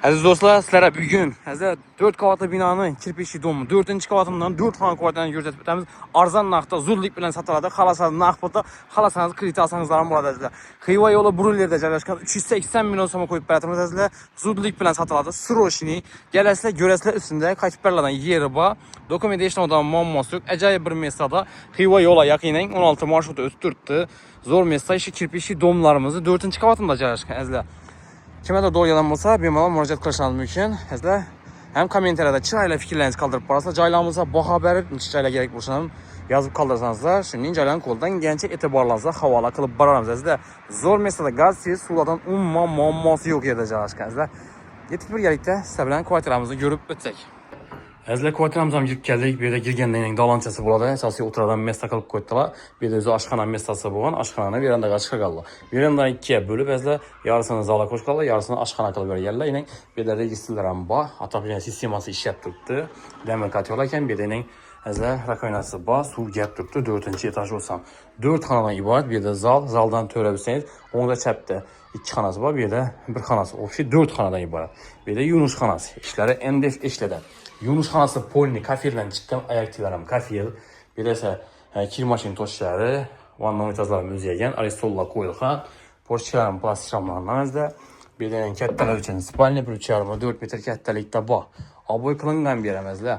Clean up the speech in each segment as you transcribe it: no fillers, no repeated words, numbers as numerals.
Aziz dostlar, sizlere bugün 4 qavatlı binanın kirpişi domu 4-cü qavatından 4 xana kvartalını göstərib bitəmiz. Arzan narxda zurlik bilen satılады. Xalasanız narxda, xalasanız kredit alsanızların bu adazlar. Xiva yolu Brullerdə yerləşən 380 milyon soma koyup bəratımız azizlər. Zurlik bilen satılады. Sroşini gələsilə görəsilə üstündə kayıplardan yeri var. Dokumentation odan mamması yok. Acayip bir mesada Xiva yola yaxinen 16 marşrutu ötürtdü. Zor mesaj kirpişi domlarımızı 4-cü qavatında yerləşən azizlər. Kime de doğru yalan olsa bir mala müracaat kılışanız mümkün. Sizler hem komentarda çayla fikirlerinizi kaldırıp barasa caylamıza bu haberi çayla gerek bulsanım yazıp kaldırsanız da şimdi caylan koldan gençe etibarlarınıza havala kılıp bararım sizler. Zor mesela gaz siz suladan umma mamması yok edeceğiz aşkınızda. Yetip bir yerlikte sevilen kuvvetlerimizi görüp ötsek. Əzlə kvartiramızdan girib gəldik. Bir də girgəndən dalançası buladı. Əsası oturadan mesta qılıb qoydular. Bir də özü aşxana mestası bolğan. Aşxananı verandaga çıxa qaldı. Verandanı ikiyə bölüb əzlə yarısını zala qoş qaldı, yarısını aşxana qılıb verərlər. Yəni bir də registrlərim var. Ataplen sisteması işləyib durdu. Dəmir katyolarkən bir də əzlə rakovinası var. Su gəlib durdu. 4-cü etaj olsam 4 xanadan ibarət. Bir də zal, zaldan törə bilsəniz, onda çəpdə 2 xanası var, bir də bir xanası. O şey 4 xanadan ibarət. Bir də Yunus xanası. İşləri MDF işlədən. Yunus xanası polini kafirden çıkan ayakçılarım kafir. Bir de kirmaşin toşları, vanna unitazlarım özeygen, Aristolla koyulgan. Porçilerim plastikramlarından özde. Bir de kətteler için spalini bir uçarımı 4 metre kəttelikte bu. Aboy kılıngan bir yeremezle.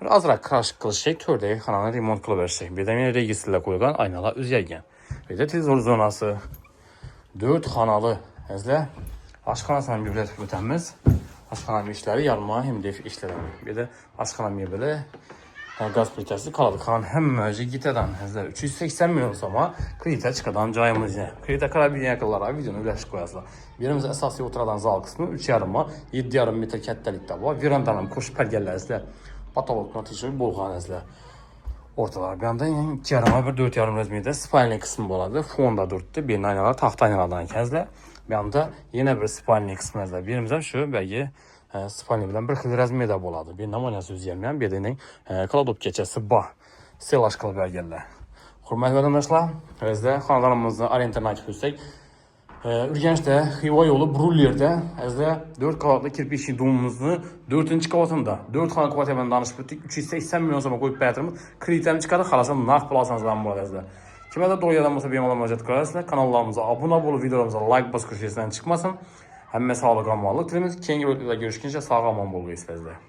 Bir azrak kraş kılışacak, tördeki xananı remont kılıverecek. Bir de yine registrle koyulgan aynalar özeygen. Bir de tezor zonası. 4 xanalı özle. Aşxanasından bir bilet ötemiz. Aşxana işləri yarma hem de işləri. Bir de aşxana mebeli gaz plitəsi qaladı. Xan hem möcü gitədən 380 milyon soma kreditə çıxadan cayımız ne? Kreditə qarabiyyən yakınlara videonu üləşik qoyasılar. Birimiz əsası oturadan zal kısmı 3,5 metr kətdəlikdə var. Verandanın koş pərgəllərizlə patologla təcrübə bolğanızla ortalar. Bir anda 2,5 bir 4,5 rəzmiyədə spalni kısmı boladı. Fonda durdu. Bir aynalar taxta aynalardan kəzlə. Bir anda yine bir spalni kısmımızda birimizden şu belki spalni bilen bir xil rəzmiyədə boladı. Bir namaniyası üzəyəməyən bir denin kaladop keçəsi ba. Sel aşqalı bəlgələr. Hürmətli vətəndaşlar, bizdə xanalarımızı orientini açıb üstək. Ürgəncdə Xiva yolu Brullerdə bizdə 4 qavatlı kirpişi domumuzu 4-cü qavatında 4 xana kvartalından danışıb bitdik. 380 milyon soma qoyub bəyətimiz. Kreditlərini çıxarıb xalasını narx plasanız var burada bizdə. Kime de doğru adamsa benim müracaat kılarsınız. Kanallarımıza abone olup videolarımıza like basıp köşesinden çıkmasın. Hem sağlık amanlık dilimiz. Kendi videoda görüşünce sağ aman bol sizlerle.